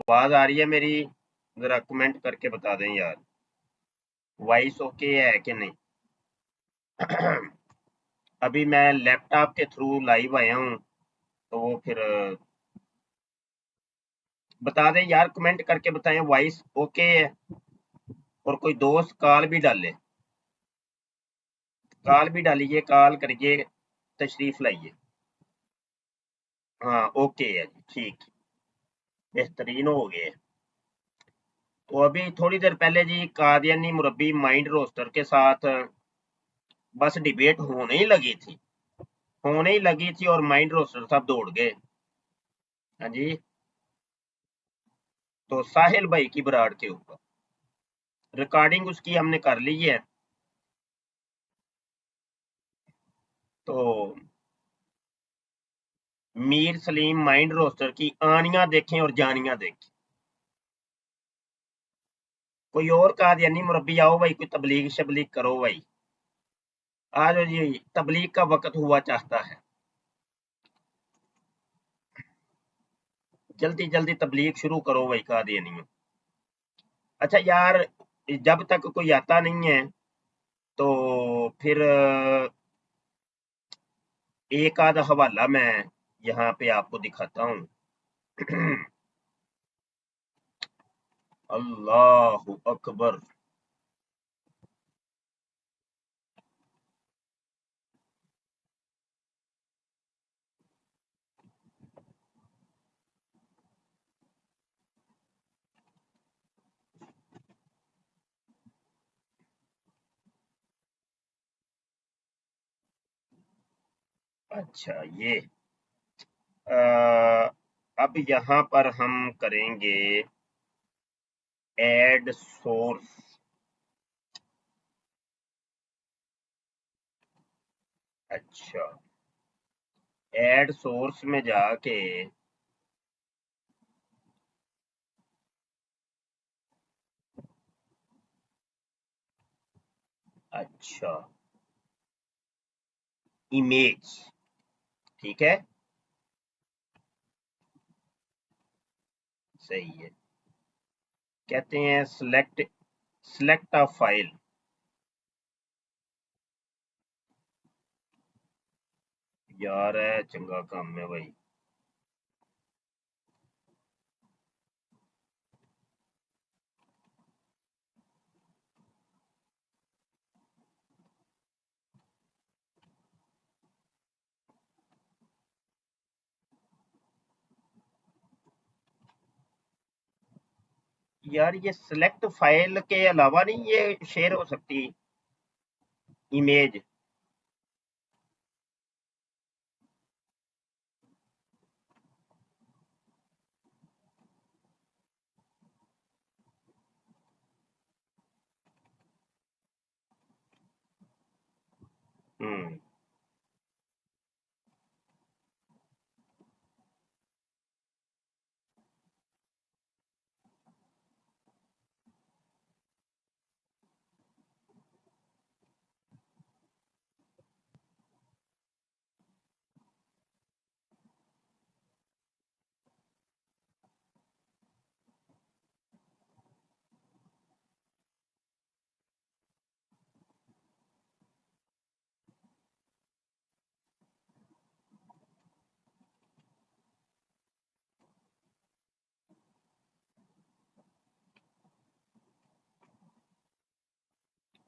आवाज आ रही है मेरी؟ जरा कमेंट करके बता दें यार, वॉइस ओके है कि नहीं। अभी मैं लैपटॉप के थ्रू लाइव आया हूँ, तो वो फिर बता दें यार, कमेंट करके बताएं वॉइस ओके है। और कोई दोस्त कॉल भी डाले, कॉल भी डालिए, कॉल करिए, तशरीफ लाइए। हाँ ओके है जी, ठीक, बेहतरीन हो गए। तो अभी थोड़ी देर पहले जी कादियानी मुरब्बी माइंड रोस्टर के साथ बस डिबेट होने ही लगी थी और माइंड रोस्टर साहब दौड़ गए। हाँ जी, तो साहिल भाई की बराड़ के ऊपर रिकॉर्डिंग उसकी हमने कर ली है। तो मीर सलीम माइंड रोस्टर की आनियां देखें और जानियां देखें। कोई और कादियानी मुरब्बी आओ भाई, कोई तबलीग शबलीग करो भाई, आ जाओ जी, तबलीग का वक्त हुआ चाहता है। जल्दी जल्दी तबलीग शुरू करो भाई कादियानियों। अच्छा यार, जब तक कोई आता नहीं है तो फिर एक आधा हवाला मैं यहाँ पे आपको दिखाता हूँ। अल्लाह अकबर। अच्छा ये अब यहाँ पर हम करेंगे ऐड सोर्स। अच्छा, ऐड सोर्स में जाके अच्छा, इमेज, ठीक है, सही है। कहते हैं सिलेक्ट अ फाइल। यार है चंगा काम है भाई। यार ये सिलेक्ट फाइल के अलावा नहीं ये शेयर हो सकती इमेज? हम्म,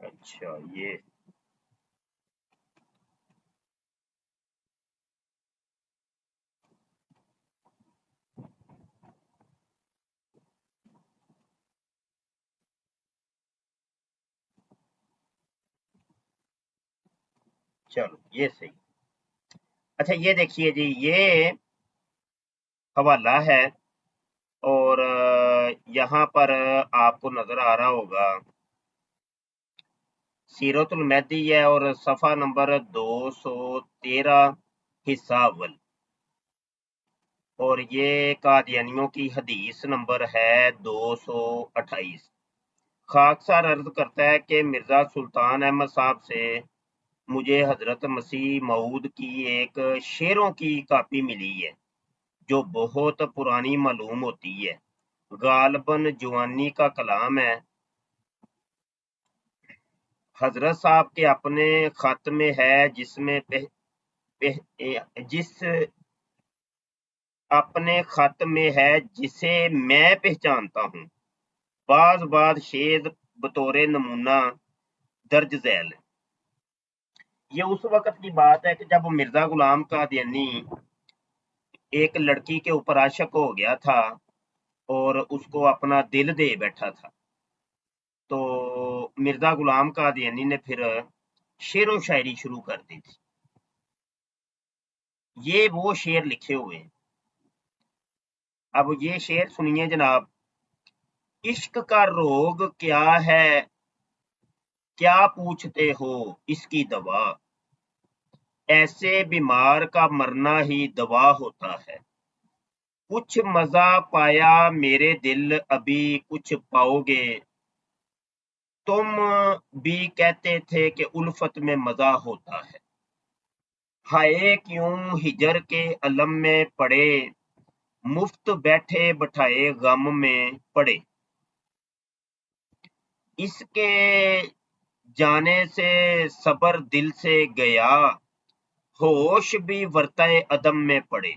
अच्छा ये, चलो ये सही। अच्छा ये देखिए जी, ये हवाला है और यहाँ पर आपको नजर आ रहा होगा सीरतुल मेहदी है और सफ़ा नंबर 213, हिस्सा अव्वल। और ये कादियानियों की हदीस नंबर है 228। खाकसार अर्ज करता है कि मिर्जा सुल्तान अहमद साहब से मुझे हजरत मसीह मऊद की एक शेरों की कॉपी मिली है जो बहुत पुरानी मालूम होती है गालबन जवानी का कलाम है। हजरत साहब के अपने खत में है जिसमें जिस अपने खत में है जिसे मैं पहचानता हूँ। बाज शेर बतौरे नमूना दर्ज झैल है। ये उस वक्त की बात है कि जब मिर्जा गुलाम कादियानी एक लड़की के ऊपर आशिक हो गया था और उसको अपना दिल दे बैठा था। तो मिर्जा गुलाम कादियानी ने फिर शेरो शायरी शुरू कर दी थी। ये वो शेर लिखे हुए हैं। अब ये शेर सुनिए जनाब। इश्क का रोग क्या है, क्या पूछते हो इसकी दवा, ऐसे बीमार का मरना ही दवा होता है। कुछ मजा पाया मेरे दिल, अभी कुछ पाओगे। तुम भी कहते थे कि उल्फत में मजा होता है। हाय क्यों हिजर के अलम में पड़े, मुफ्त बैठे बैठाए गम में पड़े। इसके जाने से सबर दिल से गया, होश भी वर्ताए अदम में पड़े।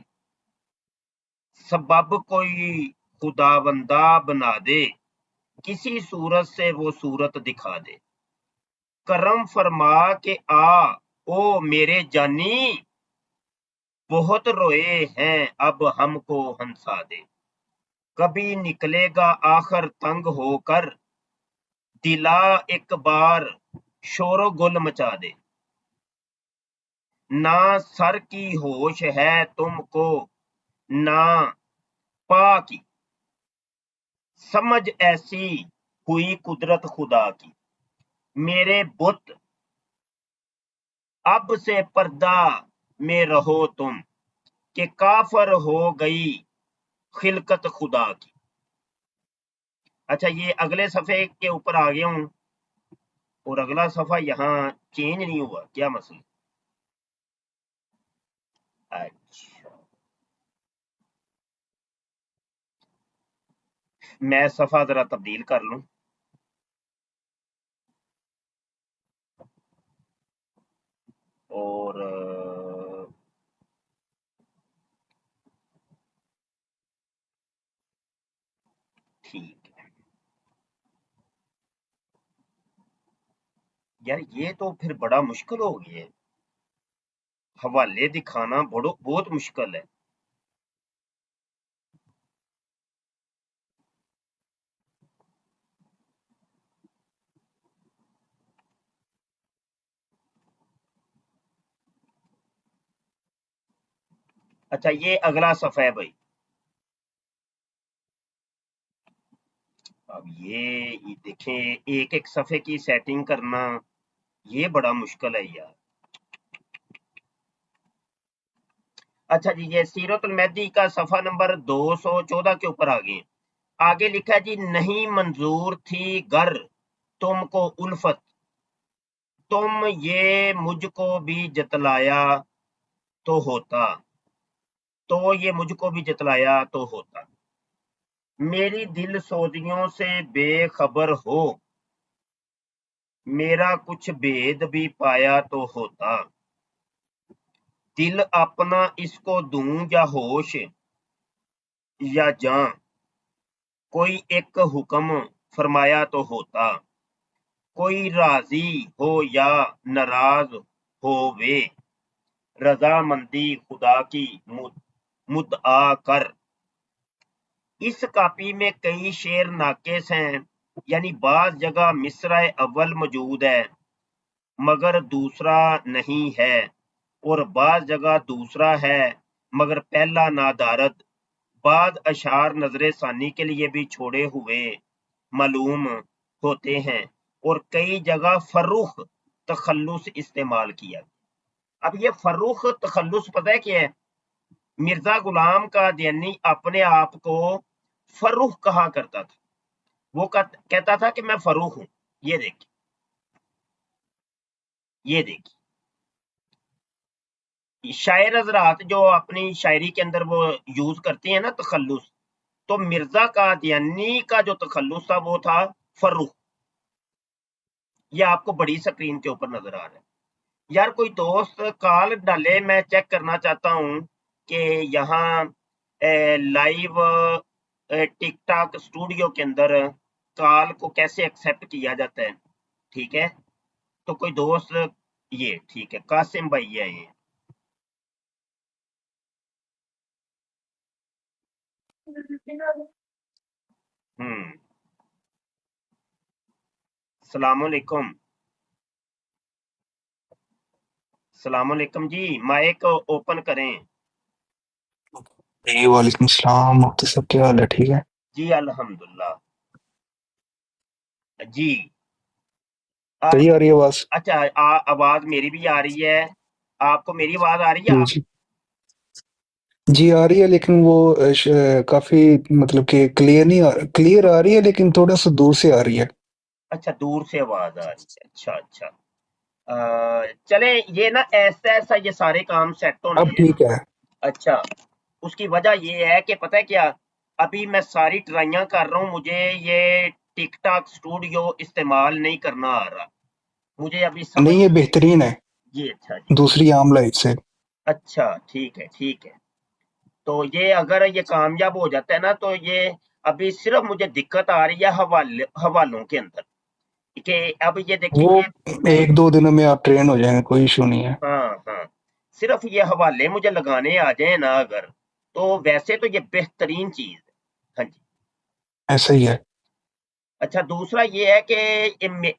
सबब कोई खुदाबंदा बना दे, किसी सूरत से वो सूरत दिखा दे। करम फरमा के आ ओ मेरे जानी, बहुत रोए हैं अब हमको हंसा दे। कभी निकलेगा आखिर तंग होकर, दिला एक बार शोरो गुल मचा दे। ना सर की होश है तुमको, ना पा की समझ ऐसी हुई कुदरत खुदा की। मेरे बुत अब से पर्दा में रहो तुम, कि काफर हो गई खिलकत खुदा की। अच्छा, ये अगले सफे के ऊपर आ गया हूं और अगला सफा यहाँ चेंज नहीं हुआ, क्या मसला? अच्छा, मैं सफा जरा तब्दील कर लूं। और ठीक है यार, ये तो फिर बड़ा मुश्किल हो गया है। हवाले दिखाना बहुत मुश्किल है। अच्छा, ये अगला सफा है भाई। अब ये देखें, एक एक सफे की सेटिंग करना ये बड़ा मुश्किल है यार। अच्छा जी, ये सीरतुल मेहदी का सफा नंबर 214 के ऊपर आ गए। आगे लिखा है जी, नहीं मंजूर थी गर तुमको उल्फत, तुम ये मुझको भी जतलाया तो होता, तो ये मुझको भी जतलाया तो होता। मेरी दिल सोजियों से बेखबर हो, मेरा कुछ भेद भी पाया तो होता। दिल अपना इसको दूं या होश या जां, कोई एक हुक्म फरमाया तो होता। कोई राजी हो या नाराज हो वे, रजामंदी खुदा की मुद्दा कर। इस कापी में कई शेर नाकिस हैं, यानी बाज जगह मिसरा अव्वल मौजूद है मगर दूसरा नहीं है, और बाज जगह दूसरा है मगर पहला नादारद। बाद अशार नजर सानी के लिए भी छोड़े हुए मालूम होते हैं, और कई जगह फर्रुख तखल्लुस इस्तेमाल किया। अब ये फर्रुख तखल्लुस पता है क्या है? मिर्जा गुलाम कादियानी अपने आप को फर्रुख कहा करता था। वो कहता था कि मैं फर्रुख हूं। ये देखिए, ये देखिए, शायर हजरात जो अपनी शायरी के अंदर वो यूज करते हैं ना तखल्लुस, تو مرزا قادیانی کا جو تخلص تھا وہ تھا فروخ. یہ آپ کو بڑی سکرین کے اوپر نظر آ رہا ہے. یار کوئی دوست کال ڈالے, میں چیک کرنا چاہتا ہوں کہ یہاں لائیو ٹک ٹاک اسٹوڈیو کے اندر کال کو کیسے ایکسیپٹ کیا جاتا ہے. ٹھیک ہے, تو کوئی دوست, یہ ٹھیک ہے, قاسم بھائی ہے یہ. السلام علیکم. السلام علیکم جی, مائک اوپن کریں. جی وعلیکم السلام. مفتی صاحب کیا حال ہے؟ ٹھیک ہے جی الحمدللہ. جی صحیح آ رہی ہے آواز؟ اچھا, آواز میری بھی آ رہی ہے, آپ کو میری آواز آ رہی ہے؟ جی جی آ رہی ہے, لیکن وہ کافی مطلب کہ کلیئر آ رہی ہے, لیکن تھوڑا سا دور سے آ رہی ہے. اچھا دور سے آواز آ رہی ہے. اچھا اچھا, چلیں یہ نا ایسا ایسا یہ سارے کام سیٹ ہونے اب ہیں. ٹھیک ہے. اچھا, اس کی وجہ یہ ہے کہ پتہ ہے کیا, ابھی میں ساری ٹرائیاں کر رہا ہوں, مجھے یہ ٹک ٹاک اسٹوڈیو استعمال نہیں کرنا آ رہا, مجھے ابھی سمجھ. نہیں یہ بہترین ہے جی اچھا جی, دوسری عام لائٹ سے. اچھا ٹھیک ہے ٹھیک ہے. تو یہ اگر یہ کامیاب ہو جاتا ہے نا, تو یہ ابھی صرف مجھے دقت آ رہی ہے حوالوں کے اندر, کہ اب یہ دیکھیں وہ یہ, ایک دو دنوں میں آپ ٹرین ہو جائیں گے, کوئی ایشو نہیں ہے. ہاں ہاں, صرف یہ حوالے مجھے لگانے آ جائیں نا اگر, تو ویسے تو یہ بہترین چیز ہے. ہاں جی. ایسا ہی ہے. اچھا دوسرا یہ ہے کہ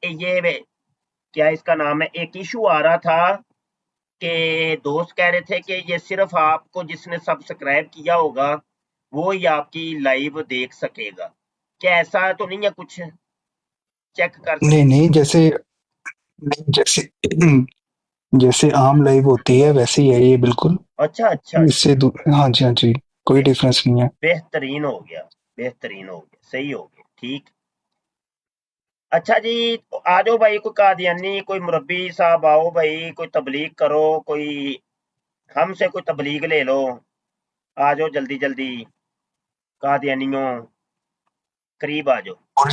یہ کیا اس کا نام ہے, ایک ایشو آ رہا تھا کہ دوست کہہ رہے تھے کہ یہ صرف آپ کو جس نے سبسکرائب کیا ہوگا وہ ہی آپ کی لائیو دیکھ سکے گا. کیا ایسا تو نہیں ہے کچھ؟ چیک کر سکتے. نہیں جیسے جیسے عام لائیو ہوتی ہے ویسے ہی ہے یہ بالکل. اچھا اچھا, اس سے ہاں جی ہاں جی, کوئی ڈفرینس نہیں ہے. بہترین ہو گیا, بہترین ہو گیا, صحیح ہو گیا, ٹھیک. اچھا جی, آ جاؤ بھائی, کوئی قادیانی, کوئی مربی صاحب آؤ بھائی, کوئی تبلیغ کرو, کوئی ہم سے کوئی تبلیغ لے لو, آ جاؤ جلدی جلدی, قادیانیوں قریب آ جاؤ. اور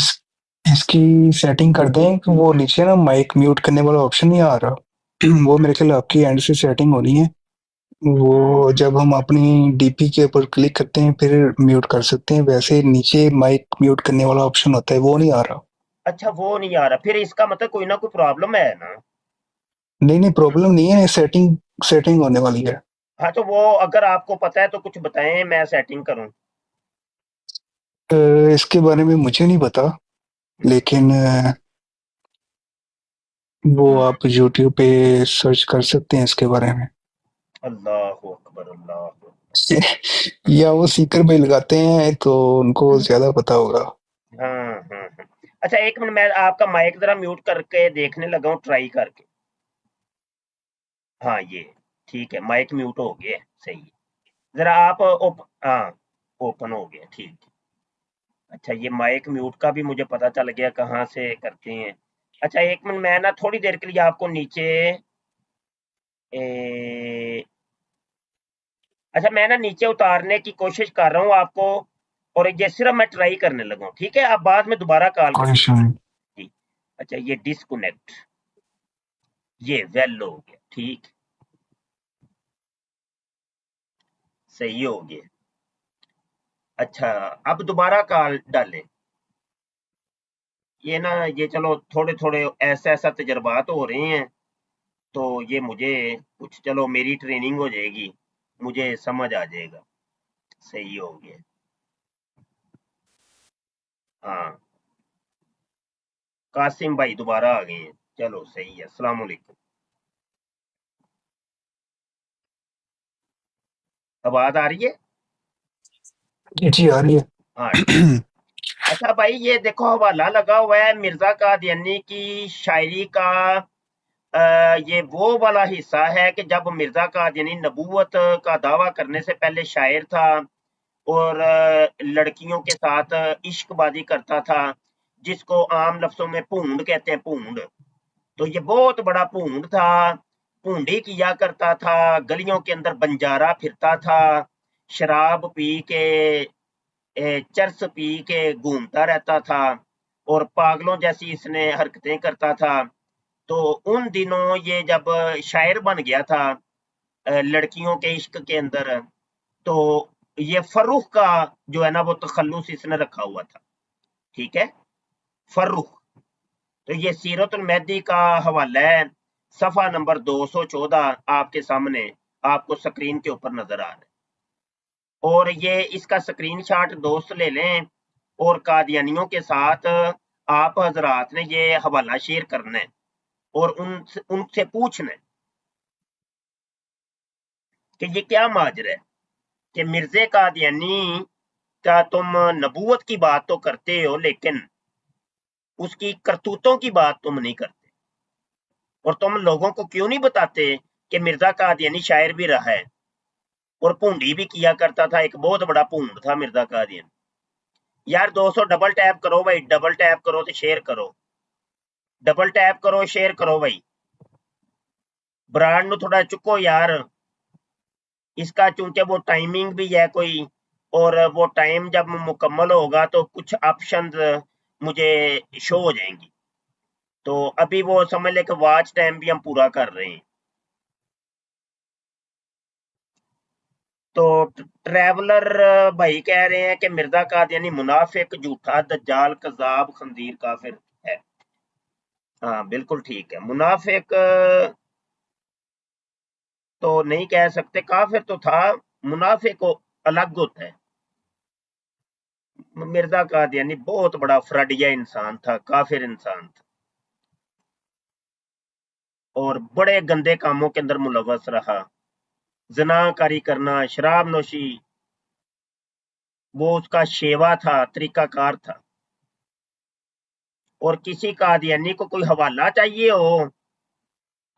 اس کی سیٹنگ کر دیں کہ وہ نیچے نا مائک میوٹ کرنے والا آپشن نہیں آ رہا, وہ میرے خیال آپ کی اینڈ سے سیٹنگ ہونی ہے. وہ جب ہم اپنی ڈی پی کے اوپر کلک کرتے ہیں پھر میوٹ کر سکتے ہیں, ویسے نیچے مائک میوٹ کرنے والا آپشن ہوتا ہے, وہ نہیں آ رہا. اچھا وہ نہیں آ رہا, پھر اس کا مطلب کوئی نہ کوئی پرابلم ہے نا. نہیں پرابلم نہیں ہے, سیٹنگ ہونے والی ہے. ہاں تو وہ اگر آپ کو پتا ہے تو کچھ بتائیں, میں سیٹنگ کروں. اس کے بارے میں مجھے نہیں پتا, لیکن وہ آپ یوٹیوب پہ سرچ کر سکتے ہیں اس کے بارے میں. اللہ اکبر, اللہ اکبر. یا وہ سیکر پہ لگاتے ہیں تو ان کو زیادہ پتا ہوگا. ہاں ہاں ہاں, اچھا ایک منٹ, میں آپ کا مائک ذرا میوٹ کر کے دیکھنے لگا ہوں, ٹرائی کر کے. ہاں یہ ٹھیک ہے, مائک میوٹ ہو گیا, صحیح ہے. ذرا آپ ہاں اوپن ہو گیا, ٹھیک. اچھا یہ مائک میوٹ کا بھی مجھے پتا چل گیا کہاں سے کرتے ہیں. اچھا ایک منٹ, میں نا تھوڑی دیر کے لیے آپ کو نیچے اچھا میں نا نیچے اتارنے کی کوشش کر رہا ہوں آپ کو, اور یہ صرف میں ٹرائی کرنے لگا ہوں, ٹھیک ہے. آپ بعد میں دوبارہ کال کوئی کریں. ایشو نہیں. جی اچھا, یہ ڈسکنیکٹ, یہ ویل ہو گیا, ٹھیک, صحیح ہو گیا. اچھا اب دوبارہ کال ڈالیں. یہ نا یہ چلو تھوڑے تھوڑے ایسا تجربات ہو رہے ہیں, تو یہ مجھے کچھ, چلو میری ٹریننگ ہو جائے گی, مجھے سمجھ آ جائے گا. صحیح ہو گیا. ہاں قاسم بھائی دوبارہ آ گئے ہیں, چلو صحیح ہے. السلام علیکم. آواز آ رہی ہے؟ جی آ رہی ہے. ہاں ٹھیک. اچھا بھائی یہ دیکھو حوالہ لگا ہوا ہے مرزا قادیانی کی شاعری کا. یہ وہ والا حصہ ہے کہ جب مرزا قادیانی نبوت کا دعویٰ کرنے سے پہلے شاعر تھا اور لڑکیوں کے ساتھ عشق بازی کرتا تھا, جس کو عام لفظوں میں پونڈ کہتے ہیں, پونڈ. تو یہ بہت بڑا پونڈ تھا, پونڈی کیا کرتا تھا, گلیوں کے اندر بنجارا پھرتا تھا, شراب پی کے चरस पी के घूमता रहता था और पागलों जैसी इसने हरकतें करता था। तो उन दिनों ये जब शायर बन गया था लड़कियों के इश्क के अंदर, तो ये फर्रुख का जो है ना वो तखल्लुस इसने रखा हुआ था। ठीक है, फर्रुख। तो ये सीरतुल मेहदी का हवाला है, सफा नंबर 214 आपके सामने, आपको स्क्रीन के ऊपर नजर आ रहा है। और ये इसका स्क्रीनशॉट दोस्त ले लें और कादियानियों के साथ आप हजरात ने ये हवाला शेयर करना है और उनसे पूछना है कि ये क्या माजरा है कि मिर्जे कादियानी का तुम नबूवत की बात तो करते हो लेकिन उसकी करतूतों की बात तुम नहीं करते, और तुम लोगों को क्यों नहीं बताते कि मिर्जा कादियानी शायर भी रहा है और भूंडी भी किया करता था, एक बहुत बड़ा भूंड था मिर्जा कादियानी। यार 200 डबल टैप करो भाई, डबल टैप करो तो शेयर करो, डबल टैप करो शेयर करो भाई, ब्रांड नु थोड़ा चुको यार, इसका चूंकि वो टाइमिंग भी है कोई, और वो टाइम जब मुकम्मल होगा तो कुछ ऑप्शन मुझे शो हो जाएंगी। तो अभी वो समझ ले कि वॉच टाइम भी हम पूरा कर रहे हैं। तो ट्रैवलर भाई कह रहे हैं कि मिर्जा कादियानी मुनाफिक, झूठा, दज्जाल, कज़ाब, खंजीर, काफिर है। हाँ बिल्कुल ठीक है, मुनाफिक तो नहीं कह सकते, काफिर तो था, मुनाफिक को अलग होता है। मिर्जा कादियानी बहुत बड़ा फ्रडिया इंसान था, काफिर इंसान था और बड़े गंदे कामों के अंदर मुलव्वस रहा, ज़नाकारी करना, शराब नोशी, वो उसका शेवा था, तरीकाकार था। और किसी कादियानी को कोई हवाला चाहिए हो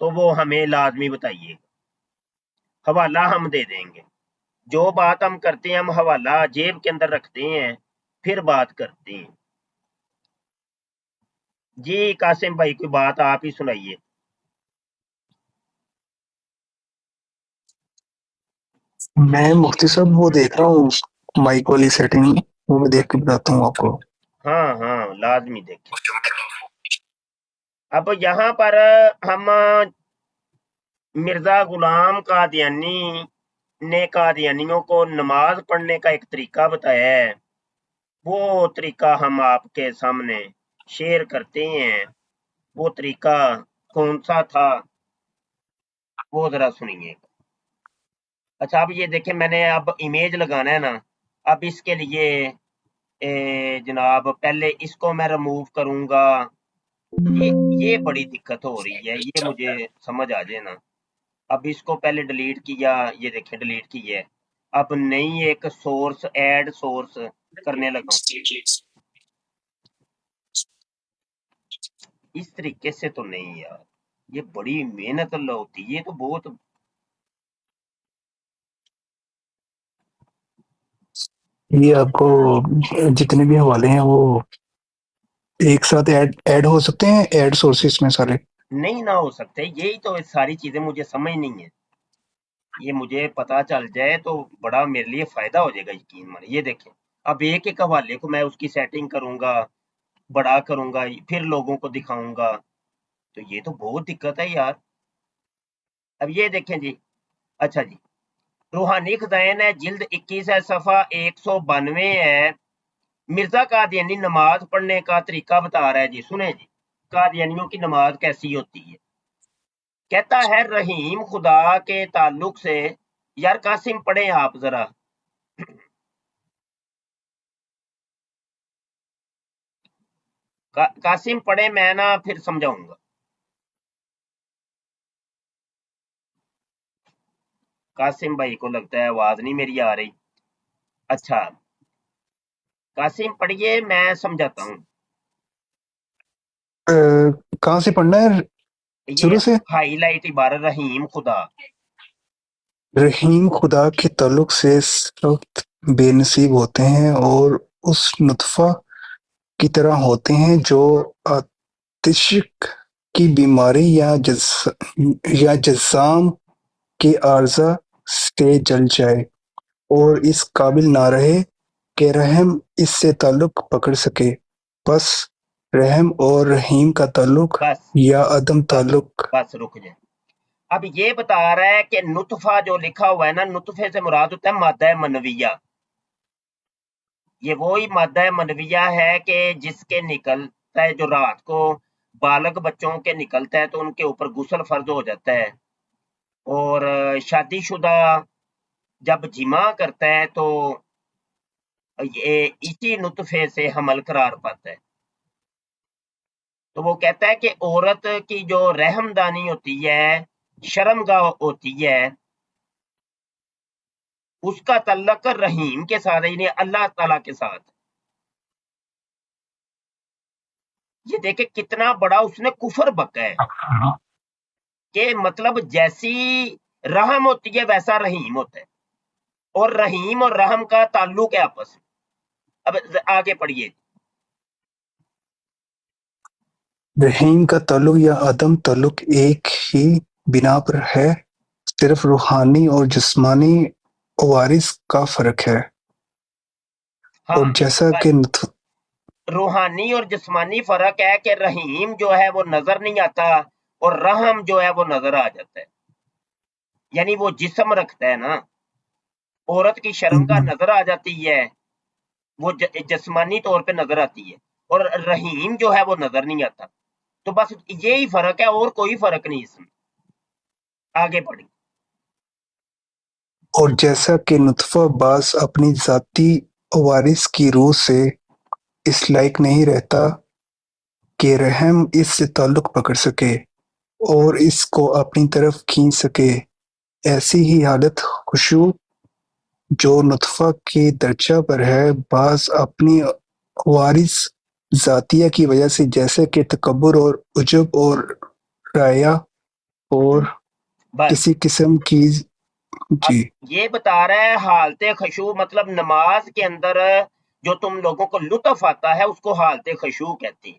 तो वो हमें लाजमी बताइए, हवाला हम दे देंगे। जो बात हम करते हैं हम हवाला जेब के अंदर रखते हैं, फिर बात करते हैं। जी कासिम भाई कोई बात आप ही सुनाइए। मैं मुफ्ती साहब वो देख रहा हूँ माइक वाली सेटिंग, वो मैं देख के बताता हूँ आपको। हाँ हाँ लाजमी देखें। अब यहाँ पर हम मिर्जा गुलाम कादियानी ने कादियानियों को नमाज पढ़ने का एक तरीका बताया है, वो तरीका हम आपके सामने शेयर करते हैं। वो तरीका कौन सा था वो जरा सुनिए। अच्छा अब ये देखें, मैंने अब इमेज लगाना है ना, अब इसके लिए जनाब पहले इसको मैं रिमूव करूंगा। ये ये बड़ी दिक्कत हो रही है, ये मुझे समझ आ जाए ना। अब इसको पहले डिलीट किया, ये देखें डिलीट किया है। अब नई एक सोर्स ऐड सोर्स करने लगा हूं। इस तरीके से तो नहीं यार, ये बड़ी मेहनत होती है, ये तो बहुत। ये आपको जितने भी हवाले हैं वो एक साथ ऐड हो सकते हैं, ऐड सोर्सेस में सारे। नहीं ना हो सकते, यही तो सारी चीजें मुझे समझ नहीं है। ये मुझे पता चल जाए तो बड़ा मेरे लिए फायदा हो जाएगा, यकीन मानिए। ये देखें, अब एक एक हवाले को मैं उसकी सेटिंग करूंगा, बड़ा करूंगा, फिर लोगों को दिखाऊंगा, तो ये तो बहुत दिक्कत है यार। अब ये देखें जी, अच्छा जी, रूहानी खजाइन है, जिल्द 21 है, सफा 192 है। मिर्जा कादियानी नमाज पढ़ने का तरीका बता रहा है जी, सुने जी, कादियानियों की नमाज कैसी होती है। कहता है रहीम खुदा के ताल्लुक से, यार कासिम पढ़े आप जरा, कासिम पढ़े, मैं ना फिर समझाऊंगा। कासिम भाई को लगता है आवाज नहीं मेरी आ रही। अच्छा कासिम पढ़िए, मैं समझाता हूँ। कहाँ से पढ़ना है? ये शुरू से। हाईलाइट इबारत रहीम खुदा। रहीम खुदा के ताल्लुक से सख्त बेनसीब होते हैं और उस नुतफ़ा की तरह होते हैं जो आतिश की बीमारी या जज़ाम के आर्ज़ा से जल जाए और इस काबिल ना रहे کہ رحم اس سے تعلق پکڑ سکے، بس رحم اور رحیم کا تعلق بس یا عدم تعلق۔ بس رک جائیں، اب یہ بتا رہا ہے کہ نطفہ جو لکھا ہوا ہے نا، نطفے سے مراد ہوتا ہے مادہ منویہ، یہ وہی مادہ منویہ ہے کہ جس کے نکلتا ہے، جو رات کو بالغ بچوں کے نکلتا ہے تو ان کے اوپر غسل فرض ہو جاتا ہے، اور شادی شدہ جب جمع کرتا ہے تو یہ اسی نطفے سے حمل قرار پاتا ہے۔ تو وہ کہتا ہے کہ عورت کی جو رحم دانی ہوتی ہے، شرمگاہ ہوتی ہے، اس کا تعلق رحیم کے ساتھ، یعنی اللہ تعالیٰ کے ساتھ۔ یہ دیکھیں کتنا بڑا اس نے کفر بکا ہے کہ مطلب جیسی رحم ہوتی ہے ویسا رحیم ہوتا ہے، اور رحیم اور رحم کا تعلق ہے آپس میں۔ اب آگے پڑھیے۔ رحیم کا تعلق یا عدم تعلق ایک ہی بنا پر ہے، صرف روحانی اور جسمانی عوارض کا فرق ہے۔ ہاں، اور جیسا کہ روحانی اور جسمانی فرق ہے کہ رحیم جو ہے وہ نظر نہیں آتا اور رحم جو ہے وہ نظر آ جاتا ہے، یعنی وہ جسم رکھتا ہے نا، عورت کی شرمگاہ نظر آ جاتی ہے، وہ جسمانی طور پہ نظر آتی ہے، اور رحیم جو ہے وہ نظر نہیں آتا۔ تو بس یہی فرق ہے، اور کوئی فرق نہیں اس میں۔ آگے پڑھیں۔ اور جیسا کہ نطفہ بعض اپنی ذاتی عوارض کی روح سے اس لائق نہیں رہتا کہ رحم اس سے تعلق پکڑ سکے اور اس کو اپنی طرف کھینچ سکے، ایسی ہی حالت خشوع جو نطفہ کے درجہ پر ہے، بعض اپنی عوارض ذاتیہ کی وجہ سے، جیسے کہ تکبر اور عجب اور ریا اور بس کسی قسم کی اب جی یہ بتا رہا ہے حالت خشوع، مطلب نماز کے اندر جو تم لوگوں کو لطف آتا ہے اس کو حالت خشوع کہتے ہیں۔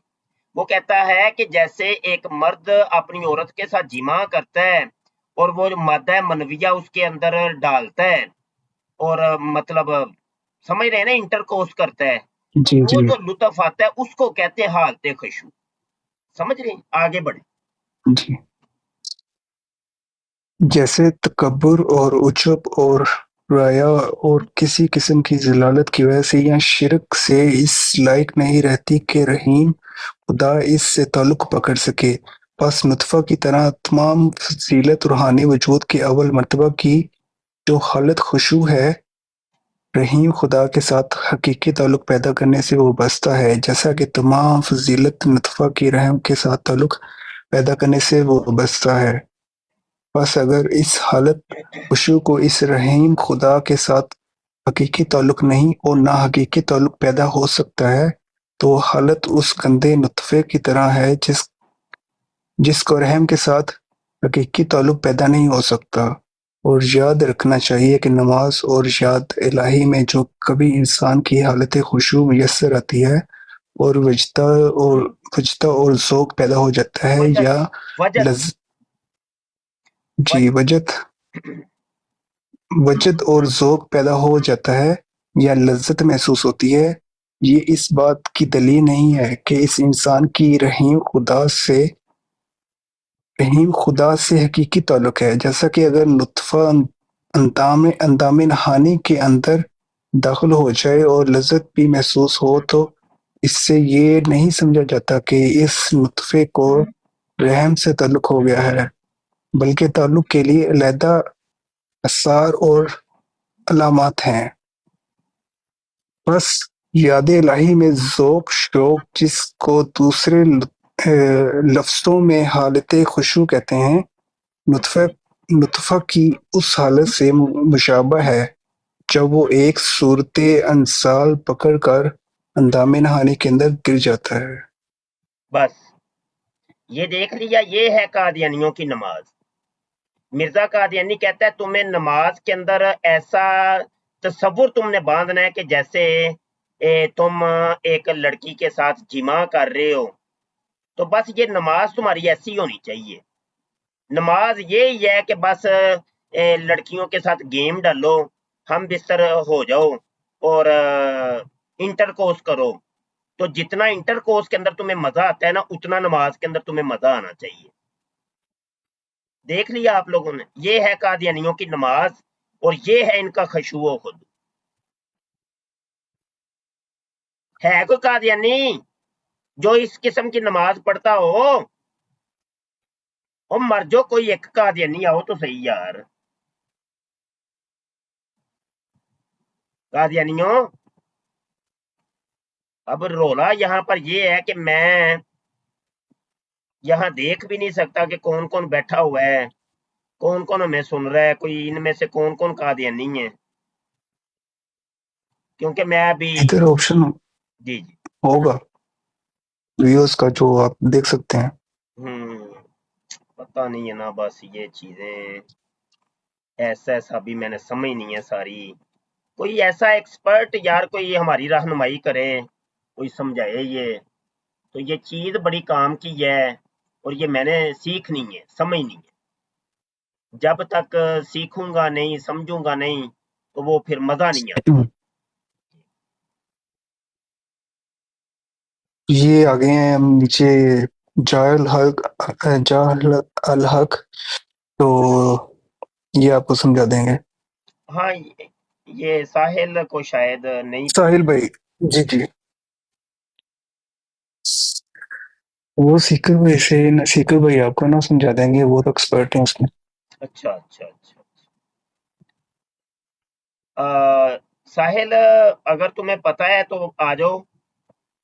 وہ کہتا ہے کہ جیسے ایک مرد اپنی عورت کے ساتھ جمع کرتا ہے اور وہ مادہ منویہ اس کے اندر ڈالتا ہے، اور مطلب سمجھ رہے ہیں نا، انٹر کورس کرتا ہے، تو جی وہ جی جو لطف آتا ہے اس کو کہتے ہیں حالت خشوع۔ سمجھ رہے ہیں؟ آگے بڑھیں۔ جی جیسے تکبر اور عجب اور ریا اور کسی قسم کی ذلالت کی وجہ سے یا شرک سے اس لائق نہیں رہتی کہ رحیم خدا اس سے تعلق پکڑ سکے، پس نطفہ کی طرح تمام فضیلت روحانی وجود کے اول مرتبہ کی جو حالت خشوع ہے، رحیم خدا کے ساتھ حقیقی تعلق پیدا کرنے سے وابستہ ہے، جیسا کہ تمام فضیلت نطفہ کی رحم کے ساتھ تعلق پیدا کرنے سے وابستہ ہے۔ بس اگر اس حالت خشوع کو اس رحیم خدا کے ساتھ حقیقی تعلق نہیں اور نہ حقیقی تعلق پیدا ہو سکتا ہے، تو وہ حالت اس گندے نطفے کی طرح ہے جس کو رحم کے ساتھ حقیقی تعلق پیدا نہیں ہو سکتا۔ اور یاد رکھنا چاہیے کہ نماز اور یاد الہی میں جو کبھی انسان کی حالت خشوع میسر آتی ہے اور وجدہ اور ذوق پیدا ہو جاتا ہے یا وجد جی وجد اور ذوق پیدا ہو جاتا ہے یا لذت محسوس ہوتی ہے، یہ اس بات کی دلیل نہیں ہے کہ اس انسان کی رحیم خدا سے حقیقی تعلق ہے، جیسا کہ اگر نطفہ اندام نہانی کے اندر داخل ہو جائے اور لذت بھی محسوس ہو تو اس سے یہ نہیں سمجھا جاتا کہ اس نطفے کو رحم سے تعلق ہو گیا ہے، بلکہ تعلق کے لیے علیحدہ آثار اور علامات ہیں۔ بس یاد الہی میں ذوق شوق، جس کو دوسرے لفظوں میں حالت خشوع کہتے ہیں، نطفہ کی اس حالت سے مشابہ ہے جب وہ ایک صورت انسال پکڑ کر اندام نہانی کے اندر گر جاتا ہے۔ بس یہ دیکھ لیا، یہ ہے قادیانیوں کی نماز۔ مرزا قادیانی کہتا ہے تمہیں نماز کے اندر ایسا تصور تم نے باندھنا ہے کہ جیسے تم ایک لڑکی کے ساتھ جمع کر رہے ہو، تو بس یہ نماز تمہاری ایسی ہونی چاہیے۔ نماز یہی ہے کہ بس لڑکیوں کے ساتھ گیم ڈالو، ہم بستر ہو جاؤ और इंटर कोर्स करो, तो जितना इंटर कोर्स के अंदर तुम्हें मजा आता है ना, उतना नमाज के अंदर तुम्हें मजा आना चाहिए। देख लिया आप लोगों ने, ये है कादियानियों की नमाज और ये है इनका खशूओ खुद। है कोई कादियानी जो इस किस्म की नमाज पढ़ता हो? और मर जो, कोई एक कादियानी आओ तो सही यार। कादियानियों, अब रोला यहाँ पर ये है कि मैं यहाँ देख भी नहीं सकता कि कौन कौन बैठा हुआ है, कौन कौन हमें सुन रहा है, कोई इनमें से कौन कौन कादियानी है, क्योंकि मैं अभी इधर ऑप्शन जी जी होगा व्यूअर्स का जो आप देख सकते हैं। पता नहीं है ना, बस ये चीजें ऐसा भी मैंने समझ नहीं है सारी। कोई ऐसा एक्सपर्ट यार, कोई हमारी रहनुमाई करे, कोई समझाए ये, तो ये चीज बड़ी काम की है और ये मैंने सीखनी है, समझनी है। जब तक सीखूंगा नहीं, समझूंगा नहीं, तो वो फिर मजा नहीं आता। ये आ गए हैं हम नीचे, जाल हक, जाल अल हक, तो ये आपको समझा देंगे। हाँ, ये साहिल को शायद नहीं साहिल भाई, जी जी, वो सीकर भाई से न, सीकर भाई आपको ना समझा देंगे, वो तो एक्सपर्ट हैं उसमें। अच्छा अच्छा अच्छा। साहिल, अगर तुम्हें पता है तो आ जाओ,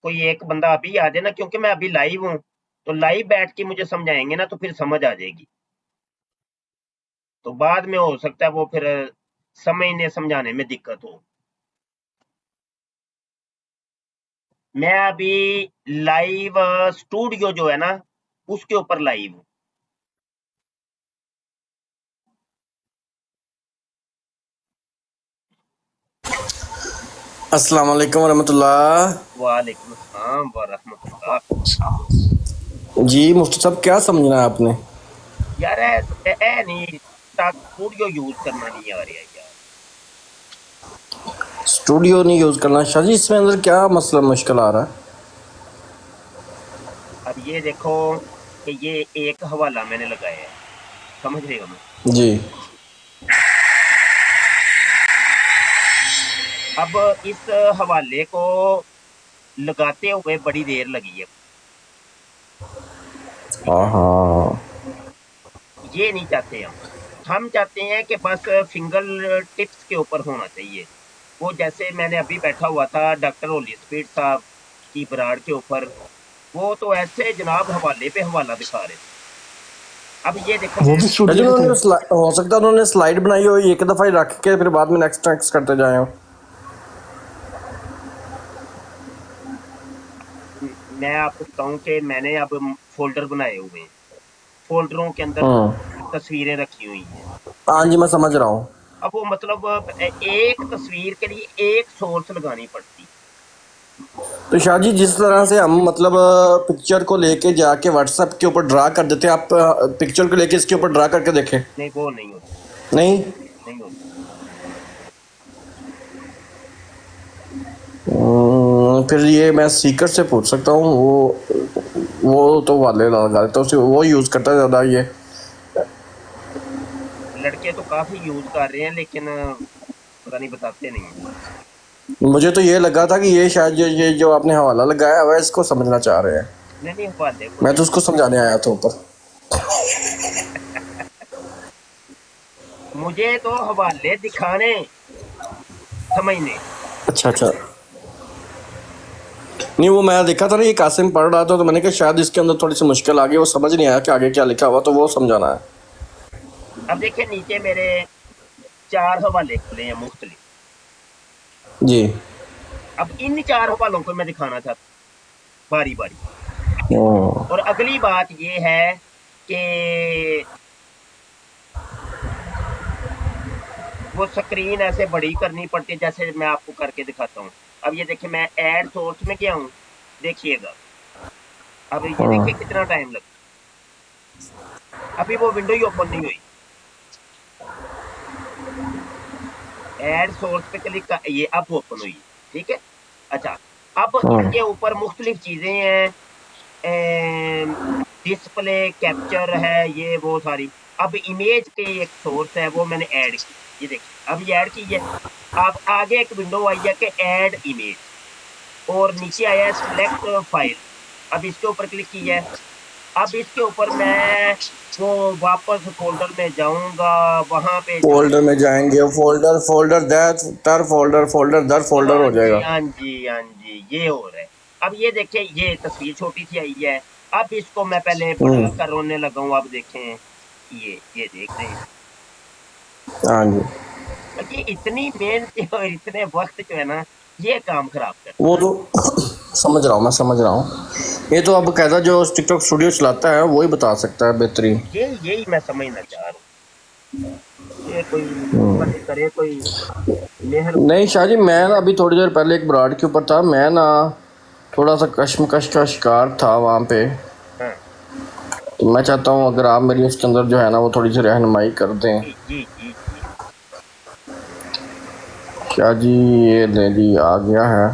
कोई एक बंदा अभी आ जाए ना, क्योंकि मैं अभी लाइव हूँ, तो लाइव बैठ के मुझे समझाएंगे ना, तो फिर समझ आ जाएगी। तो बाद में हो सकता है वो फिर समझने समझाने में दिक्कत हो। मैं अभी लाइव स्टूडियो जो है ना, उसके ऊपर लाइव हूँ। अस्सलाम वालेकुम रहमतुल्लाह। वालेकुम अस्सलाम व रहमतुल्लाह। जी मुफ्ती साहब, क्या समझना है आपने? यार ऐ नहीं, स्टूडियो यूज करना नहीं आ रहा यार। स्टूडियो नहीं यूज़ करना? शाह जी, इसमें अंदर क्या मसला मुश्किल आ रहा है? अब ये देखो कि ये एक हवाला मैंने लगाया है, समझ रहे हो ना? जी अब इस हवाले को लगाते हुए बड़ी देर लगी है, ठीक हाँ है? हाँ। ये नहीं चाहते हम चाहते हैं कि बस फिंगर टिप्स के ऊपर होना चाहिए। वो जैसे मैंने अभी बैठा हुआ था डॉक्टर होली स्पीड साहब की बराड़ के ऊपर, वो तो ऐसे जनाब हवाले पे हवाला दिखा रहे थे। अब ये देखो, वो मैं भी शाह जी, स्टूडियो के थे। हो सकता है उन्होंने स्लाइड बनाई हो, एक दफ़ा ही रख के फिर बाद में नेक्स्ट नेक्स्ट करते जाए हो। मैं आपको बताऊं कि मैंने अब फोल्डर बनाए हुए हैं, फोल्डरों के अंदर तस्वीरें रखी हुई हैं। हाँ जी, मैं समझ रहा हूँ। अब वो मतलब एक तस्वीर के लिए एक सोर्स लगानी पड़ती। तो शाह जी, जिस तरह से हम मतलब पिक्चर को लेके जाके व्हाट्सएप के ऊपर ड्रा कर देते हैं, आप पिक्चर को लेके इसके ऊपर ड्रा करके देखें। नहीं, वो नहीं होता, नहीं? नहीं होता। फिर ये मैं सीकर से पूछ सकता हूँ, वो तो वाले लगा देता है, वो यूज़ करता है ज़्यादा ये। लड़के तो काफी यूज कर रहे हैं, लेकिन पता नहीं, बताते नहीं है। मुझे तो ये लगा था कि ये शायद ये जो आपने हवाला लगाया हुआ है इसको समझना चाह रहे हैं। नहीं नहीं, हवाले को मैं नहीं। तो उसको समझाने आया था ऊपर। मुझे तो हवाले दिखाने, समझने। अच्छा अच्छा। नहीं, वो मैं देखा था ना, ये कासिम पढ़ रहा था, तो मैंने कहा शायद इसके अंदर थोड़ी सी मुश्किल आ गई, वो समझ नहीं आया कि आगे क्या लिखा हुआ, तो वो समझाना है। अब देखिए, नीचे मेरे 4 हवाले खुले हैं मुख्तलिफ। जी। अब इन 4 हवालों को मैं दिखाना चाहता हूँ बारी बारी। हम्म। और अगली बात ये है कि वो स्क्रीन ऐसे बड़ी करनी पड़ती है, जैसे मैं आपको करके दिखाता हूँ। अब ये देखिए, मैं ऐड सोर्स में गया हूँ, देखिएगा। अब ये देखिए कितना टाइम लगा, अभी वो विंडो ही ओपन नहीं हुई। ऐड सोर्स पे क्लिक कर, ये अब ओपन हुई, ठीक है। अच्छा, अब हाँ इसके ऊपर मुख्तलिफ चीजें हैं, डिस्प्ले कैप्चर है, ये वो सारी। अब इमेज के एक सोर्स है, वो मैंने ऐड की, ये देखिए अब ये ऐड की है। अब आगे एक विंडो आई है कि ऐड इमेज, और नीचे आया है सिलेक्ट फाइल। अब इसके ऊपर क्लिक किया है। अब इसके ऊपर मैं वो वापस फोल्डर में जाऊंगा, वहां पे जाऊंगा। फोल्डर में जाएंगे, फोल्डर फोल्डर दर तर फोल्डर, फोल्डर दर फोल्डर हाँ हो जी, जाएगा। हाँ जी, हाँ जी, ये हो रहा है। अब ये देखिए, ये तस्वीर छोटी सी आई है। अब इसको मैं पहले बड़ा करने लगा हूँ। अब देखें, ये देख रहे हैं। हाँ जी, ये इतनी मेहनत और इतने वक्त जो है ना, ये काम खराब कर। वो तो समझ रहा हूँ, मैं समझ रहा हूँ। ये तो अब कहता जो टिकटॉक स्टूडियो चलाता है वही बता सकता है बेहतरीन। यही मैं समझना चाह रहा हूँ। ये कोई अल्लाह करे, कोई मेहर। नहीं शाह जी, मैं ना अभी थोड़ी देर पहले एक ब्राड के ऊपर था, मैं ना थोड़ा सा कश्मकश का शिकार था वहाँ पे। हाँ तो मैं चाहता हूँ अगर आप मेरी उसके अंदर जो है ना वो थोड़ी सी रहनुमाई कर दें। जी जी जी जी। शाह जी ये ले जी आ गया है।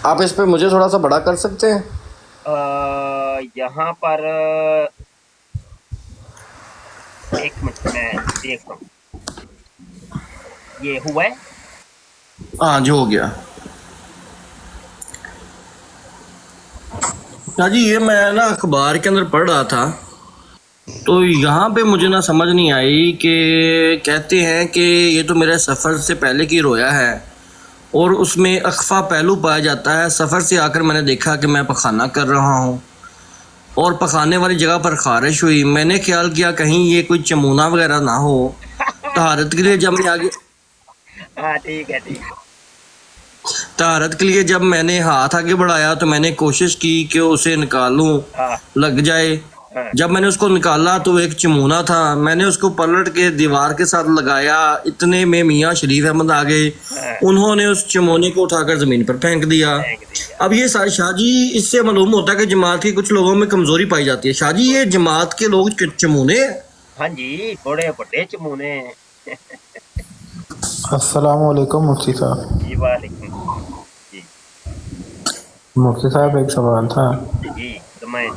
आप इस पे मुझे थोड़ा सा बड़ा कर सकते हैं? यहाँ पर एक मिनट, मैं देखता हूँ। ये हुआ है। हाँ जो हो गया। शाह जी ये मैं ना अखबार के अंदर पढ़ रहा था, तो यहाँ पे मुझे ना समझ नहीं आई कि कहते हैं कि ये तो मेरे सफ़र से पहले की रोया है, और उसमें अख्फा पहलू पाया जाता है। सफ़र से आकर मैंने देखा कि मैं पखाना कर रहा हूँ, और पखाने वाली जगह पर खारिश हुई। मैंने ख्याल किया कहीं ये कोई चमूना वगैरह ना हो। तहारत के लिए जब मैं आगे हाँ ठीक है, ठीक है। तहारत के लिए जब मैंने हाथ आगे बढ़ाया तो मैंने कोशिश की कि उसे निकालूं, हाँ लग जाए। हाँ जब मैंने उसको निकाला तो एक चमूना था। मैंने उसको पलट के दीवार के साथ लगाया, इतने में मियाँ शरीफ अहमद आ गए। हाँ, उन्होंने उस चमोने को उठाकर ज़मीन पर फेंक दिया। फेंक दिया। अब ये सारे शाह जी, इससे मालूम होता है कि जमात की कुछ लोगों में कमज़ोरी पाई जाती है। शाह जी ये जमात के लोग चमूने हैं। हाँ जी, बड़े बड़े चमूने। अस्सलाम वालेकुम मुफ्ती साहब। जी वालेकुम सलाम। जी मुफ्ती साहब एक सवाल था। जी, फरमाएं।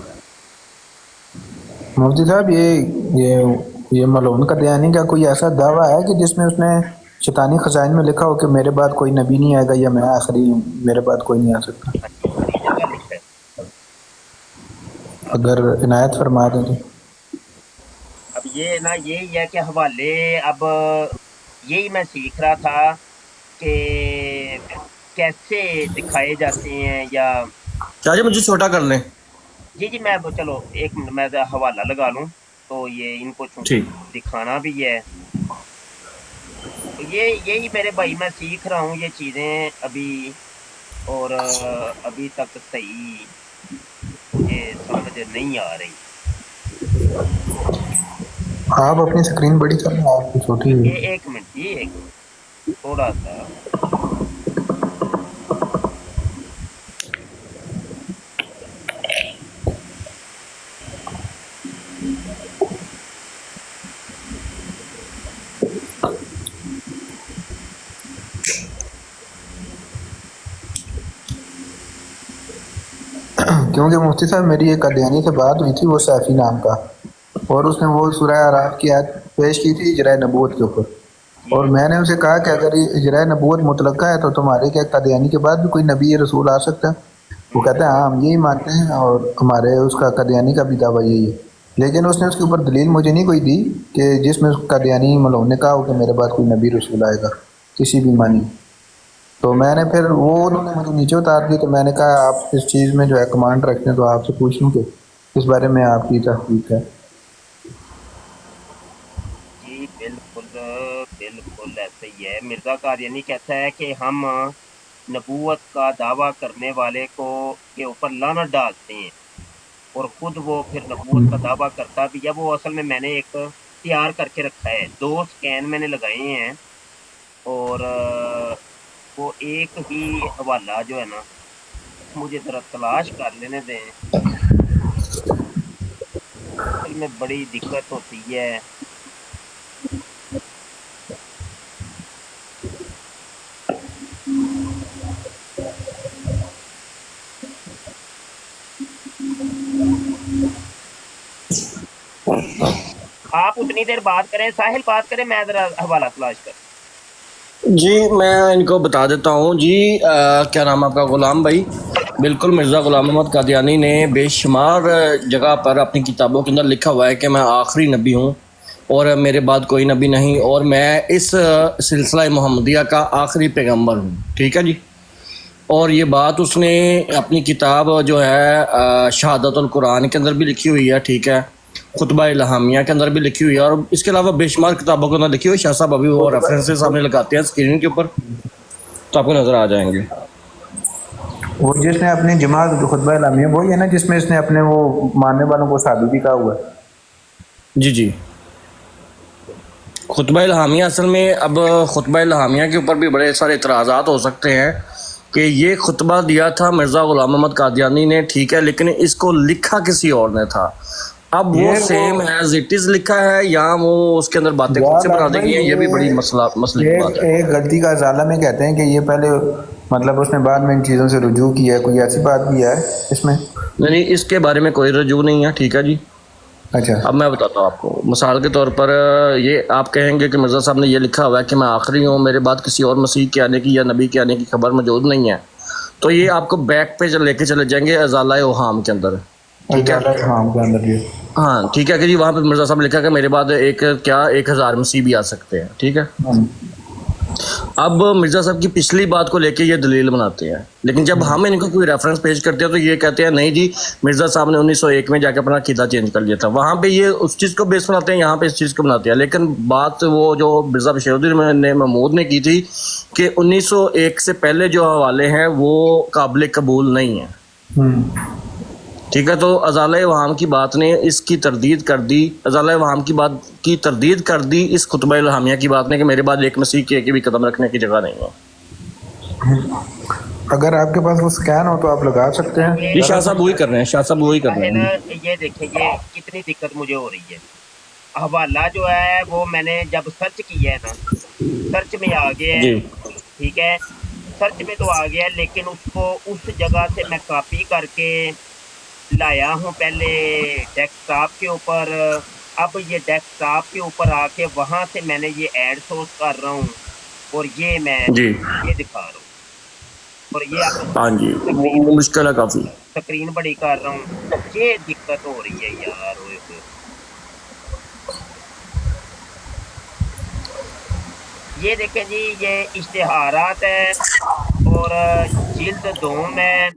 मुफ्ती साहब ये मलून का दयानी का कोई ऐसा दावा है कि जिसमें उसने शैतानी खजाइन में लिखा हो कि मेरे बाद कोई नबी नहीं आएगा या मैं आखिरी हूँ, मेरे बाद कोई नहीं आ सकता? हाँ जी, बड़ी जगह लिखा है। अगर इनायत फरमा दें तो। अब ये ना, यही है कि हवाले, अब यही मैं सीख रहा था कि कैसे दिखाए जाते हैं, या शाह जी मुझे छोटा कर लें। जी जी, मैं चलो एक मिनट, मैं ज़रा हवाला लगा लूँ। तो ये इनको चूंकि ठीक। दिखाना भी है, तो ये यही मेरे भाई, मैं सीख रहा हूँ ये चीज़ें अभी। और अभी तक सही मुझे समझ नहीं आ रही। आप अपनी स्क्रीन बड़ी कर लें, आपकी छोटी हुई। एक मिनट जी, एक मिनट, थोड़ा सा। क्योंकि मुफ्ती साहब मेरी एक कदयानी से बात हुई थी, वो सैफी नाम का, और उसने वो सूरह आराफ की आयत पेश की थी इजराय नबूवत के ऊपर। और जी मैंने उसे कहा कि अगर ये इजराय नबूवत मुतलका है तो तुम्हारे क्या कदयानी के बाद भी कोई नबी या रसूल आ सकता है? वो कहता है हाँ हम यही मानते हैं, और हमारे उसका कदयानी का भी दावा यही है। लेकिन उसने उसके ऊपर दलील मुझे नहीं कोई दी कि जिसमें उसका कदयानी मलून ने कहा हो कि मेरे बाद कोई नबी रसूल आएगा किसी भी मानी। तो मैंने फिर वो उन्होंने मुझे नीचे उतार दी, तो मैंने कहा आप इस चीज़ में जो है कमांड रखते हैं, तो आपसे पूछ लूँ कि इस बारे में आपकी तहकीक है। जी, बिल्कुल बिल्कुल ऐसे ही है। मिर्ज़ा कादियानी कहता है कि हम नबूवत का दावा करने वाले को के ऊपर लानत डालते हैं, और खुद वो फिर नबूवत का दावा करता भी है। वो असल में मैंने एक तैयार करके रखा है, 2 स्कैन मैंने लगाए हैं, और वो एक ही हवाला जो है ना, मुझे जरा तलाश कर लेने दें, असल में बड़ी दिक्कत होती है। आप उतनी देर बात करें, साहिल बात करें, मैं जरा हवाला तलाश कर। जी मैं इनको बता देता हूँ जी। क्या नाम है आपका? गुलाम भाई। बिल्कुल, मिर्ज़ा गुलाम अहमद कादियानी ने बेशुमार जगह पर अपनी किताबों के अंदर लिखा हुआ है कि मैं आखिरी नबी हूँ और मेरे बाद कोई नबी नहीं, और मैं इस सिलसिला मुहम्मदिया का आखिरी पैगंबर हूँ। ठीक है जी। और ये बात उसने अपनी किताब जो है शहादतुल कुरान के अंदर भी लिखी हुई है। ठीक है। खुतबा इल्हामिया के अंदर भी लिखी हुई है, और इसके अलावा बेशुमार किताबों के अंदर लिखी हुई। शाह साहब अभी वो रेफरेंसेस सामने लगाते हैं स्क्रीन के ऊपर, तो आपको नज़र आ जाएंगे। वो जिसने अपनी जमात खुतबा इल्हामिया वही है ना, जिसमें इसने अपने वो मानने वालों को साबित भी कहा हुआ है। जी जी। खुतबा इल्हामिया असल में, अब खुतबा इल्हामिया के ऊपर भी बड़े सारे इतराज़ात हो सकते हैं कि ये खुतबा दिया था मिर्ज़ा गुलाम अहमद कादियानी ने, ठीक है, लेकिन इसको लिखा किसी और ने था। अब वो सेम एज इट इज़ लिखा है या वो उसके अंदर बातें खुद से बना देंगे, ये भी बड़ी मसले की बात है। एक गलती का अजाला में कहते हैं कि ये पहले मतलब उसने बाद में इन चीज़ों से रुजू किया है, कोई ऐसी बात भी है इसमें? नहीं, इसके बारे में कोई रजू नहीं है। ठीक है जी। अच्छा, अब मैं बताता हूँ आपको, मिसाल के तौर पर ये आप कहेंगे कि मिर्ज़ा साहब ने ये लिखा हुआ है कि मैं आखिरी हूँ, मेरे बाद किसी और मसीह के आने की या नबी के आने की खबर मौजूद नहीं है, तो ये आपको बैक पे लेके चले जाएंगे अज़ाला ओहाम के अंदर। ठीक है। हाँ ठीक है कि जी, वहाँ पे मिर्ज़ा साहब ने लिखा कि मेरे बाद 1000 मसीह भी आ सकते हैं। ठीक है। अब मिर्ज़ा साहब की पिछली बात को लेके ये दलील बनाते हैं, लेकिन जब हम इनको कोई रेफरेंस पेश करते हैं तो ये कहते हैं नहीं जी, मिर्ज़ा साहब ने 1901 में जाके अपना अकीदा चेंज कर लिया था। वहाँ पे ये उस चीज़ को बेस बनाते हैं, यहाँ पे इस चीज़ को बनाते हैं। लेकिन बात वो जो मिर्ज़ा बशीरुद्दीन ने महमूद ने की थी कि 1901 से पहले जो हवाले हैं वो काबिल कबूल नहीं है। ठीक है। तो अज़ाला वहाम की बात ने इसकी तरदीद कर दी, अज़ाला वहाम की बात की तरदीद कर दी इस खुतबा इल्हामिया की बात ने कि मेरे बाद एक मसीह के भी कदम रखने की जगह नहीं है। अगर आपके पास वो स्कैन हो तो आप लगा सकते हैं। ये शाह साहब वही कर रहे हैं, शाह साहब वही कर रहे हैं। ये देखिए, ये कितनी दिक्कत मुझे हो रही है। हवाला जो है वो मैंने जब सर्च किया है ना, सर्च में आ गया है। ठीक है, सर्च में तो आ गया, लेकिन उसको उस जगह से मैं कॉपी करके लाया हूँ पहले डेस्कटॉप के ऊपर। अब ये डेस्कटॉप के ऊपर आके वहाँ से मैंने ये ऐड सोर्स कर रहा हूँ और ये मैं ये दिखा रहा हूँ, और ये हाँ जी मुश्किल है काफ़ी, स्क्रीन बड़ी कर रहा हूँ। ये दिक्कत हो रही है यार। ये देखें जी, ये इश्तिहारात है और जिल्द 2 में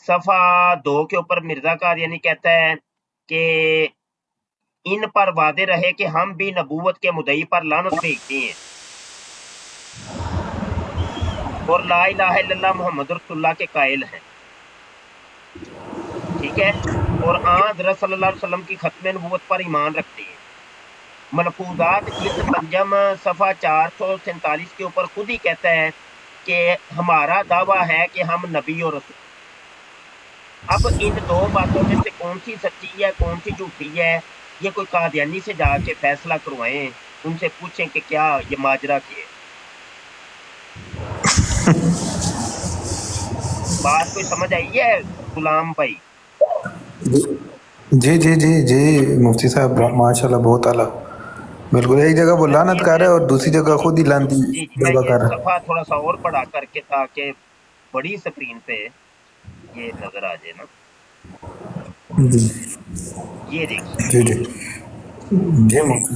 सफ़ा 2 के ऊपर मिर्ज़ा कादियानी कहता है कि इन पर वादे रहे कि हम भी नबूवत के मुद्दई पर लानत भेजते हैं और ला इलाहा इल्लल्लाह मुहम्मद रसूलुल्लाह के कायल हैं। ठीक है। और हज़रत सल्लल्लाहु अलैहि वसल्लम की खत्म नबूवत पर ईमान रखते हैं। मलफूजात जिल्द 5 सफ़ा 447 के ऊपर खुद ही कहता है कि हमारा दावा है कि हम नबी और रसूल। अब इन 2 बातों में से कौन सी सच्ची है कौन सी झूठी है, ये कोई कादियानी से जाके फैसला करवाएं, उनसे पूछें कि क्या ये माजरा की है। बात कोई समझ आई है गुलाम भाई? जी जी जी जी मुफ्ती साहब माशाल्लाह बहुत आला। बिल्कुल, एक जगह वो लानत कर रहा है और दूसरी जगह खुद ही लानती दावा कर रहा है। सफा थोड़ा सा और बड़ा करके ताकि बड़ी स्क्रीन पे ये नजर आ जाए ना। जी ये देखिए जी जी जी मुफ्ती,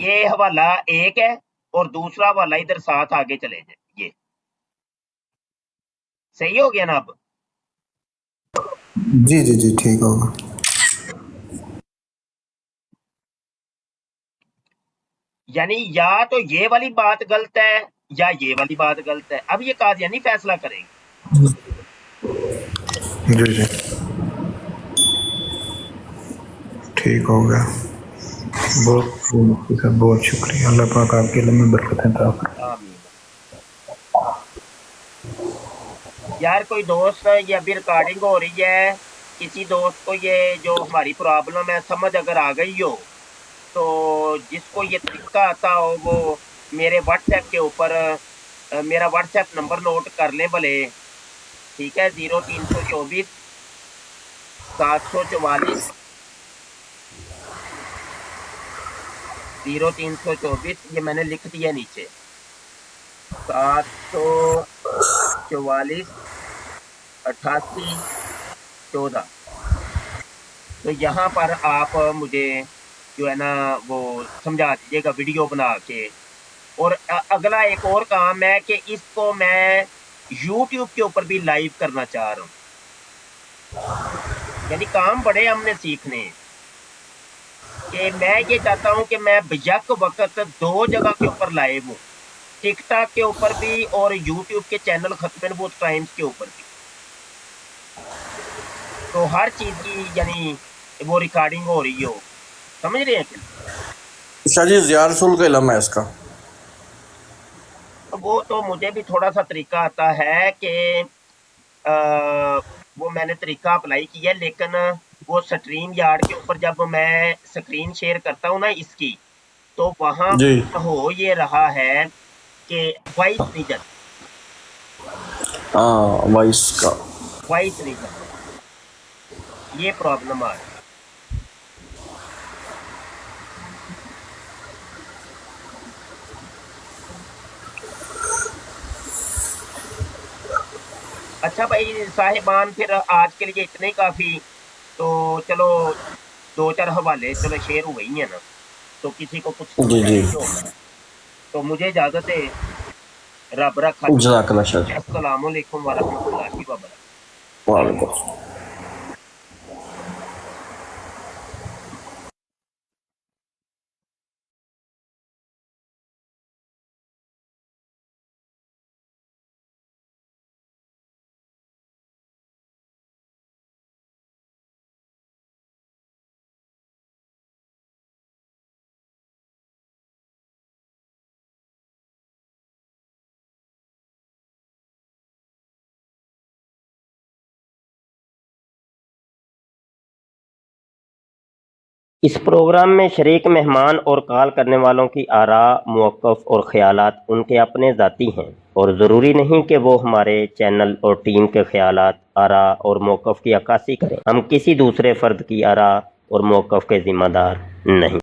ये हवाला एक है और दूसरा हवाला इधर साथ आगे चले जाए। ये सही हो गया ना? अब जी जी जी ठीक होगा। यानी या तो ये वाली बात गलत है या ये वाली बात गलत है। अब ये कादियानी फैसला करेंगे। जी जी ठीक हो गया। बहुत बहुत शुक्रिया। अल्लाह पाक आपके लिए बरकतें अता फरमाए। आमीन। یار کوئی دوست یہ ابھی ریکارڈنگ ہو رہی ہے، کسی دوست کو یہ جو ہماری پرابلم ہے سمجھ اگر آ گئی ہو تو جس کو یہ طریقہ آتا ہو وہ میرے واٹس ایپ کے اوپر میرا واٹس ایپ نمبر نوٹ کر لیں بھلے، ٹھیک ہے، 0324 744 0324 یہ میں نے لکھ دیا نیچے 744 88 14، تو یہاں پر آپ مجھے جو ہے نا وہ سمجھا دیجیے گا ویڈیو بنا کے۔ اور اگلا ایک اور کام ہے کہ اس کو میں یوٹیوب کے اوپر بھی لائیو کرنا چاہ رہا ہوں، یعنی کام بڑے ہم نے سیکھنے ہیں کہ میں یہ چاہتا ہوں کہ میں بیک وقت 2 جگہ کے اوپر لائیو ہوں، ٹک ٹاک کے اوپر بھی اور یوٹیوب کے چینل ختم نبوت ٹائمز کے اوپر بھی، تو ہر چیز کی یعنی وہ ریکارڈنگ ہو رہی ہو، سمجھ رہے ہیں کہ شاہ جی ضیاء رسول کا علم ہے اس کا؟ وہ تو مجھے بھی تھوڑا سا طریقہ آتا ہے کہ وہ میں نے طریقہ اپلائی کیا، لیکن وہ سٹریم یارڈ کے اوپر جب میں سکرین شیئر کرتا ہوں نا اس کی، تو وہاں جی ہو یہ رہا ہے کہ وائس نہیں جاتی، ہاں وائس کا وائس نہیں جاتی، یہ پرابلم آ رہی ہے۔ اچھا بھائی صاحبان، پھر آج کے لیے اتنے کافی، تو چلو 2-4 حوالے چلو شیئر ہوئے ہی ہیں نا، تو کسی کو کچھ جی سمجھ جی آئی ہو تو مجھے اجازت ہے، رب رکھا، جزاک اللہ شاہ جی، السلام علیکم ورحمۃ اللہ وبرکاتہ۔ وعلیکم السلام۔ اس پروگرام میں شریک مہمان اور کال کرنے والوں کی آراء، موقف اور خیالات ان کے اپنے ذاتی ہیں اور ضروری نہیں کہ وہ ہمارے چینل اور ٹیم کے خیالات، آراء اور موقف کی عکاسی کریں۔ ہم کسی دوسرے فرد کی آراء اور موقف کے ذمہ دار نہیں۔